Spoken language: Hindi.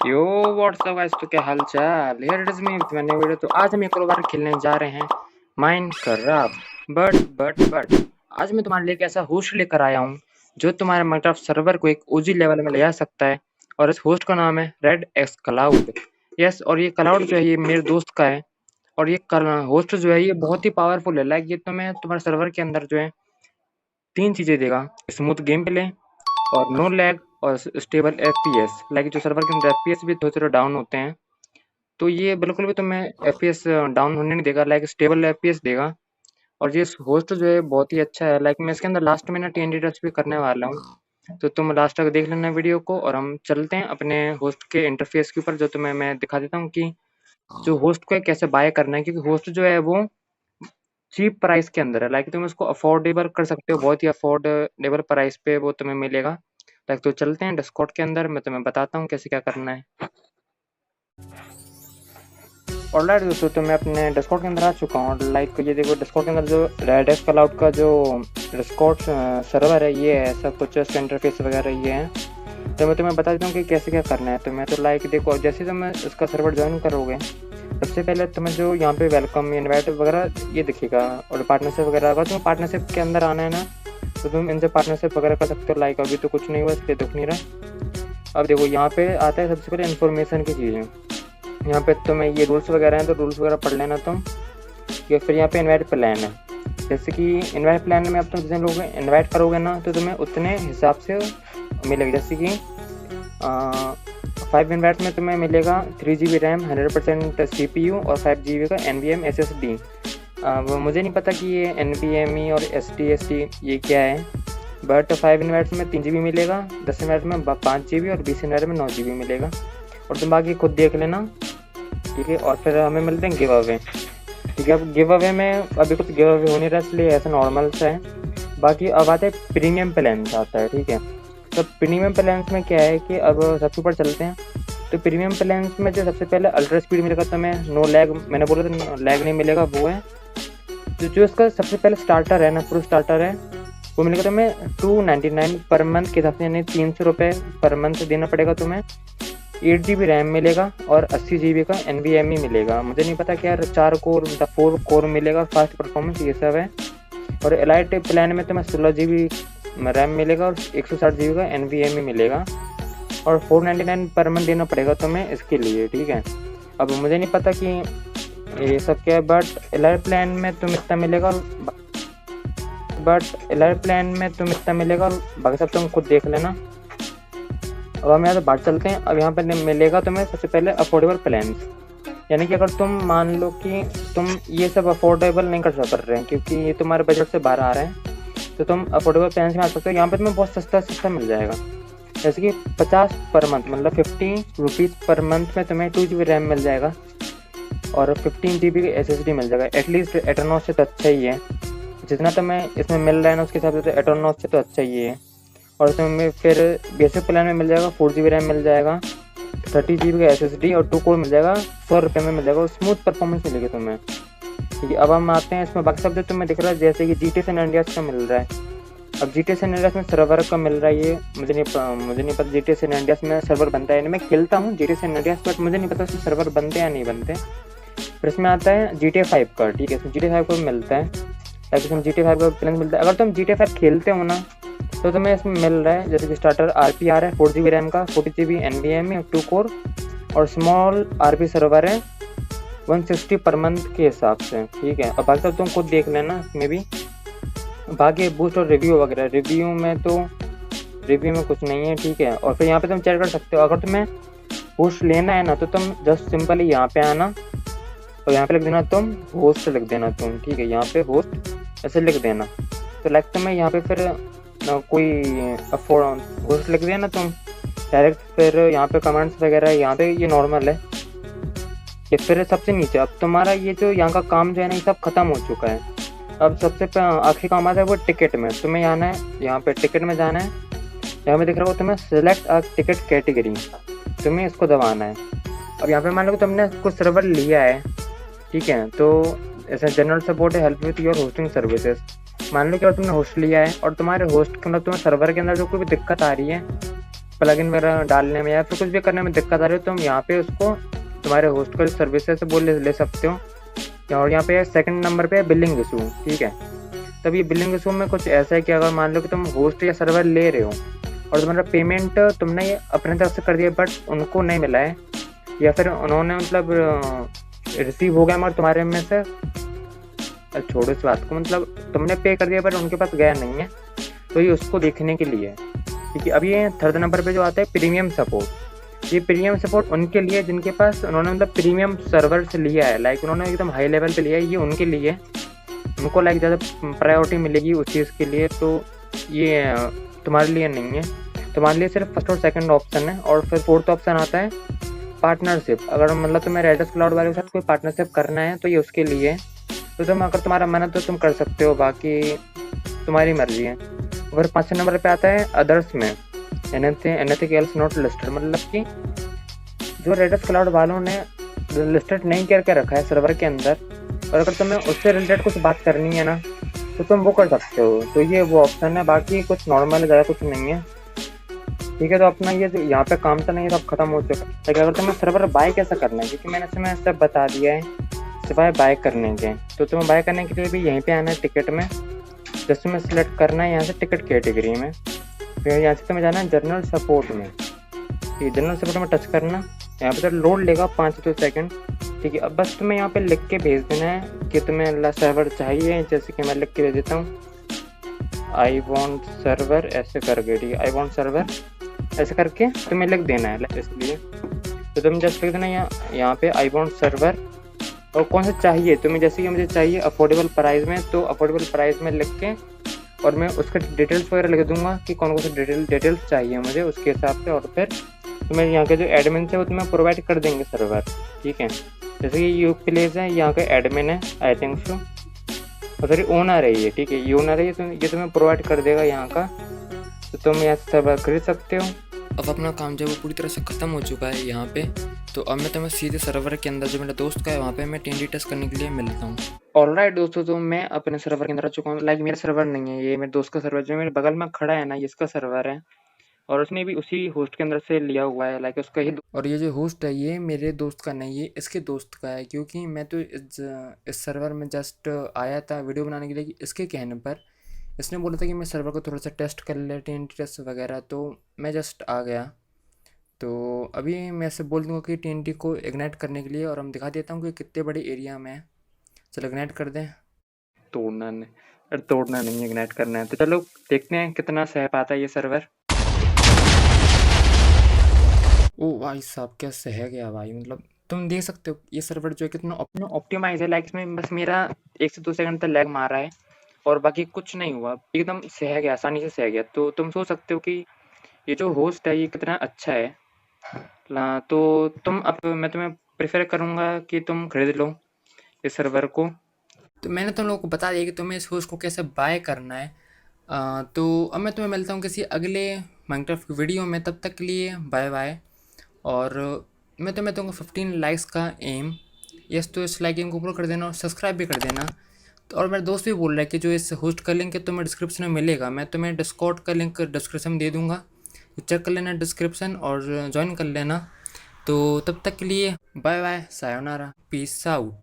यो व्हाट्सअप गाइस, तो क्या हाल चाल। Here it is me with my new video. तो आज हम एक और बार खेलने जा रहे हैं माइनक्राफ्ट। बट आज मैं तुम्हारे लिए एक ऐसा होस्ट लेकर आया हूँ जो तुम्हारे माइनक्राफ्ट सर्वर को एक ओजी लेवल में ले जा सकता है। और इस होस्ट का नाम है रेड एक्स क्लाउड। यस, और ये क्लाउड जो है ये मेरे दोस्त का है। और ये होस्ट जो है ये बहुत ही पावरफुल है। लाइक ये तुम्हें तुम्हारे सर्वर के अंदर जो है 3 चीज़ें देगा: स्मूथ गेम प्ले और नो लैग और स्टेबल एफपीएस। लाइक जो सर्वर के अंदर एफपीएस भी थोड़े-थोड़े डाउन होते हैं, तो ये बिल्कुल भी तुम्हें एफपीएस डाउन होने नहीं देगा। लाइक स्टेबल एफपीएस देगा। और ये होस्ट जो है बहुत ही अच्छा है। लाइक मैं इसके अंदर लास्ट में ना टीएनडी टच भी करने वाला हूँ, तो तुम लास्ट तक देख लेना वीडियो को। और हम चलते हैं अपने होस्ट के इंटरफेस के ऊपर, जो तुम्हें मैं दिखा देता हूँ कि जो होस्ट को है कैसे बाय करना है। क्योंकि होस्ट जो है वो चीप प्राइस के अंदर है। लाइक तुम इसको अफोर्डेबल कर सकते हो, बहुत ही अफोर्डेबल प्राइस पे वो तुम्हें मिलेगा। लाइक तो चलते हैं डिस्कॉर्ड के अंदर, मैं तुम्हें बताता हूँ कैसे क्या करना है। ऑलराइट दोस्तों, तो मैं अपने डिस्कॉर्ड के अंदर आ चुका हूँ। लाइक ये देखो, डिस्कॉर्ड के अंदर जो रेड एक्स क्लाउड का जो डिस्कॉर्ड सर्वर है ये है, ऐसा कुछ इंटरफेस वगैरह ये है। तो मैं तुम्हें बता देता हूँ कि कैसे क्या करना है। तो मैं तो लाइक देखो, जैसे तुम इसका सर्वर ज्वाइन करोगे, सबसे पहले तुम्हें जो यहाँ पे वेलकम इनवाइट वगैरह ये दिखेगा, और पार्टनरशिप वगैरह। अगर तुम्हें पार्टनरशिप के अंदर आना है ना, तो तुम इनसे पार्टनरशिप वगैरह कर सकते हो। लाइक अभी तो कुछ नहीं हुआ इसलिए दुख नहीं रहा। अब देखो यहाँ पे आता है सबसे पहले इन्फॉर्मेशन की चीज़ें। यहाँ पे तुम्हें ये रूल्स वगैरह हैं, तो रूल्स वगैरह पढ़ लेना तुम। या फिर यहाँ पे इनवाइट प्लान है। जैसे कि इनवाइट प्लान में अब तुम जितने लोग इनवाइट करोगे ना, तो तुम्हें उतने हिसाब से मिलेगा। जैसे कि 5 इनवाइट में तुम्हें मिलेगा 3 GB रैम, 100% CPU और 5 GB का NVMe SSD। वो मुझे नहीं पता कि ये NVMe और SSD ये क्या है, बट 5 इनवाइट्स में 3 GB मिलेगा, 10 इनवाइट में 5 GB और 20 इनवाइट में 9 GB मिलेगा। और तुम बाकी खुद देख लेना, ठीक है। और फिर हमें मिलते हैं गिव अवे, ठीक है। अब गिव अवे में अभी कुछ गिव अवे हो नहीं रहा, इसलिए ऐसा नॉर्मल सा है। बाकी अब आते हैं प्रीमियम प्लान्स आता है, ठीक है। तो प्रीमियम प्लान्स में क्या है कि अब सबसे ऊपर चलते हैं। तो प्रीमियम प्लान्स में जो सबसे पहले अल्ट्रा स्पीड मिलेगा तुम्हें, नो लैग। मैंने बोला था लैग नहीं मिलेगा, वो है। तो जो इसका सबसे पहले स्टार्टर है ना, प्रो स्टार्टर है, वो मिलेगा तुम्हें 299 पर मंथ के हिसाब से, यानी 300 रुपये पर मंथ देना पड़ेगा तुम्हें। 8 GB रैम मिलेगा और 80 GB का NVMe मिलेगा। मुझे नहीं पता क्या 4 कोर मतलब 4 कोर मिलेगा, फास्ट परफॉर्मेंस ये सब है। और एलाइट प्लान में तुम्हें 16 GB रैम मिलेगा और 160 GB का NVMe मिलेगा। और 499 पर मंथ देना पड़ेगा तुम्हें इसके लिए, ठीक है। अब मुझे नहीं पता कि ये सब क्या है, बट एलाइट प्लान में तुम इतना मिलेगा, और बाकी सब तुम खुद देख लेना। अब हम यहाँ से बात चलते हैं। अब यहाँ पर मिलेगा तुम्हें सबसे पहले अफोर्डेबल प्लान्स। यानी कि अगर तुम मान लो कि तुम ये सब अफोर्डेबल नहीं कर रहे हैं, क्योंकि ये तुम्हारे बजट से बाहर आ रहे हैं, तो तुम अफोर्डेबल प्लान्स में आ सकते हो। यहाँ पर तुम्हें बहुत सस्ता मिल जाएगा। जैसे कि 50 पर मंथ, मतलब 50 रुपीज़ पर मंथ में तुम्हें 2 GB रैम मिल जाएगा और 15 GB का SSD मिल जाएगा। एटलीस्ट एटरनॉस से तो अच्छा ही है। जितना तुम्हें इसमें मिल रहा है ना, उसके हिसाब से तो एटरनॉस से तो अच्छा ही है। और तुम्हें फिर बेसिक प्लान में मिल जाएगा 4 GB रैम मिल जाएगा, 30 GB का SSD और 2 कोर मिल जाएगा, 100 रुपये में मिल जाएगा और स्मूथ परफॉर्मेंस मिलेगी तुम्हें, ठीक है। अब हम आते हैं इसमें बाकी सब जो तुम्हें दिख रहा है, जैसे कि GTA सैन एंड्रियास का मिल रहा है। अब GTA सैन एंड्रियास में सर्वर का मिल रहा है, ये मुझे नहीं पता GTA सैन एंड्रियास में सर्वर बनता है। मैं खेलता हूँ GTA सैन एंड्रियास, बट मुझे नहीं पता उसमें सर्वर बनते या नहीं बनते। फिर इसमें आता है GTA 5 का, ठीक है। इसमें GTA 5 का मिलता है, ताकि इसमें GTA 5 का प्लान मिलता है। अगर तुम GTA 5 खेलते हो ना, तो तुम्हें इसमें मिल रहा है जैसे कि स्टार्टर RPR है 4 GB रैम का, 40 GB NVMe और 2 कोर, और स्मॉल RP सर्वर है 160 पर मंथ के हिसाब से, ठीक है। अब बाकी सब तुम खुद देख लेना इसमें भी। बाकी बूस्ट और रिव्यू वगैरह, रिव्यू में कुछ नहीं है, ठीक है। और फिर यहाँ पे तुम चेक कर सकते हो। अगर तुम्हें बूस्ट लेना है ना, तो तुम जस्ट सिंपली यहाँ पे आना और यहाँ पे लिख देना तुम होस्ट, लिख देना तुम, ठीक है। यहाँ पे होस्ट ऐसे लिख देना। तो लाइक तुम्हें यहाँ पे फिर कोई होस्ट लिख देना तुम डायरेक्ट। फिर यहाँ पे कमेंट्स वगैरह, यहाँ पे ये नॉर्मल है। ये फिर सबसे नीचे अब तुम्हारा ये जो यहाँ का काम जो है ना, ये सब खत्म हो चुका है। अब सबसे आखिरी काम आता है वो टिकट में। तुम्हें आना है, यहाँ पे टिकट में जाना है। यहाँ पे दिख रहा हो तुम्हें सिलेक्ट अ टिकट कैटेगरी, तुम्हें इसको दबाना है। अब यहाँ पे मान लो कि तुमने कुछ सर्वर लिया है, ठीक है। तो ऐसा जनरल सपोर्ट है, help with your hosting services. मान लो कि अगर तुमने होस्ट लिया है और तुम्हारे होस्ट के अंदर तुम्हें सर्वर के अंदर जो कोई भी दिक्कत आ रही है, प्लगइन वगैरह डालने में या फिर कुछ भी करने में दिक्कत आ रही हो, तुम यहाँ पे उसको तुम्हारे होस्ट का सर्विस है से ले सकते हो। और यहाँ पे सेकंड नंबर पे है बिलिंग इशू, ठीक है। तब ये बिलिंग इशू में कुछ ऐसा है कि अगर मान लो कि तुम होस्ट या सर्वर ले रहे हो और तुम्हारा पेमेंट तुमने अपने तरफ से कर दिया बट उनको नहीं मिला है, या फिर उन्होंने मतलब रिसीव हो गया मगर तुम्हारे में से, छोड़ो इस बात को, मतलब तुमने पे कर दिया बट उनके पास गया नहीं है, तो ये उसको देखने के लिए, ठीक है। अब ये थर्ड नंबर पे जो आता है प्रीमियम सपोर्ट, ये प्रीमियम सपोर्ट उनके लिए जिनके पास उन्होंने मतलब प्रीमियम सर्वर से लिया है, लाइक उन्होंने एकदम हाई लेवल पे लिया है, ये उनके लिए, उनको लाइक ज़्यादा प्रायोरिटी मिलेगी उस चीज़ के लिए। तो ये तुम्हारे लिए नहीं है, तुम्हारे लिए सिर्फ फर्स्ट और सेकंड ऑप्शन है। और फिर फोर्थ ऑप्शन आता है पार्टनरशिप। अगर मतलब तुम्हें रेडिस क्लाउड वाले के साथ कोई पार्टनरशिप करना है तो ये उसके लिए है। तो तुम अगर तुम्हारा मन है तो तुम कर सकते हो, बाकी तुम्हारी मर्जी है। अगर 5 नंबर पे आता है अदर्स में एनीथिंग एल्स नॉट लिस्टेड, मतलब कि जो रेडिस क्लाउड वालों ने लिस्टेड नहीं करके रखा है सर्वर के अंदर, और अगर तुम्हें उससे रिलेटेड कुछ बात करनी है ना तो तुम वो कर सकते हो। तो ये वो ऑप्शन है, बाकी कुछ नॉर्मल ज़्यादा कुछ नहीं है, ठीक है। तो अपना ये जो यहाँ पे काम तो नहीं है, तो अब खत्म हो चुका है। लेकिन अगर तुम्हें सर्वर बाय कैसा करना है, क्योंकि मैंने इसमें सब बता दिया है सिवाय बाय करने के। तो तुम्हें बाय करने के लिए भी यहीं पे आना है टिकट में, जैसे में सिलेक्ट करना है यहाँ से टिकट कैटेगरी में, फिर यहाँ से तुम्हें जाना है जनरल सपोर्ट में, ठीक है। जनरल सपोर्ट में टच करना, यहाँ पे तो लोड लेगा 5 सेकंड, ठीक है। अब बस तुम्हें यहाँ पे लिख के भेज देना है कि तुम्हें सर्वर चाहिए, जैसे कि मैं लिख के भेज देता हूँ आई वॉन्ट सर्वर, ऐसे करके, ठीक है। आई वॉन्ट सर्वर ऐसे करके तुम्हें लिख देना है, इसलिए तो तुम जस्ट लिख देना यहाँ पे आई वॉन्ट सर्वर, और कौन सा चाहिए तुम्हें, जैसे कि मुझे चाहिए अफोर्डेबल प्राइस में, तो अफोर्डेबल प्राइस में लिख के और मैं उसके डिटेल्स वगैरह लिख दूंगा कि कौन कौन से डिटेल्स चाहिए मुझे उसके हिसाब से, और फिर तुम्हें यहाँ के जो एडमिन है वो तुम्हें प्रोवाइड कर देंगे सर्वर, ठीक है। जैसे कि यू प्लेस है, यहाँ का एडमिन है आई थिंक सो, और सॉरी ओनर है ये, ठीक है। ये ओनर है, ये तुम्हें प्रोवाइड कर देगा यहाँ का, तो तुम यहाँ से सर्वर खरीद सकते हो। अब अपना काम जो है वो पूरी तरह से ख़त्म हो चुका है यहाँ पे। तो अब मैं तुम्हें सीधे सर्वर के अंदर जो मेरा दोस्त का है वहाँ पे मैं TNT टेस्ट करने के लिए मिलता हूँ। ऑलराइट दोस्तों, तो मैं अपने सर्वर के अंदर आ चुका हूँ। लाइक मेरा सर्वर नहीं है, ये मेरे दोस्त का सर्वर जो मेरे बगल में खड़ा है ना, ये इसका सर्वर है, और उसने भी उसी होस्ट के अंदर से लिया हुआ है, लाइक उसका ही। और ये जो होस्ट है ये मेरे दोस्त का नहीं है, इसके दोस्त का है, क्योंकि मैं तो इस सर्वर में जस्ट आया था वीडियो बनाने के लिए कि इसके कहने पर इसने बोला था कि मैं सर्वर को थोड़ा सा टेस्ट कर ले, TNT टेस्ट वगैरह, तो मैं जस्ट आ गया। तो अभी मैं ऐसे बोल दूँगा कि TNT को इग्नाइट करने के लिए, और हम दिखा देता हूँ कि कितने बड़े एरिया में है। चलो इग्नाइट कर दें। तोड़ना नहीं, अरे तोड़ना नहीं है, इग्नाइट करना है। तो चलो देखते हैं कितना सह पाता है ये सर्वर। ओ भाई साहब क्या सह गया भाई, मतलब तुम देख सकते हो ये सर्वर जो है कितना ऑप्टिमाइज है, लाइक इसमें बस मेरा 1 से 2 सेकंड तक लैग मार रहा है और बाकी कुछ नहीं हुआ, एकदम सह गया, आसानी से सह गया। तो तुम सोच सकते हो कि ये जो होस्ट है ये कितना अच्छा है। तो तुम अब मैं तुम्हें प्रेफर करूँगा कि तुम खरीद लो इस सर्वर को। तो मैंने तुम लोगों को बता दिया कि तुम्हें इस होस्ट को कैसे बाय करना है। तो अब मैं तुम्हें मिलता हूँ किसी अगले माइनक्राफ्ट की वीडियो में, तब तक के लिए बाय बाय। और मैं तुम्हें दूँगा 15 लाइक्स का एम। यस, तो इस लाइकिंग को ऊपर कर देना और सब्सक्राइब भी कर देना। तो और मेरा दोस्त भी बोल रहा है कि जो इस होस्ट का लिंक है तुम्हें डिस्क्रिप्शन में मिलेगा, मैं तुम्हें डिस्कॉर्ड का लिंक डिस्क्रिप्शन में दे दूँगा, चेक कर लेना डिस्क्रिप्शन और ज्वाइन कर लेना। तो तब तक के लिए bye bye, sayonara, peace out.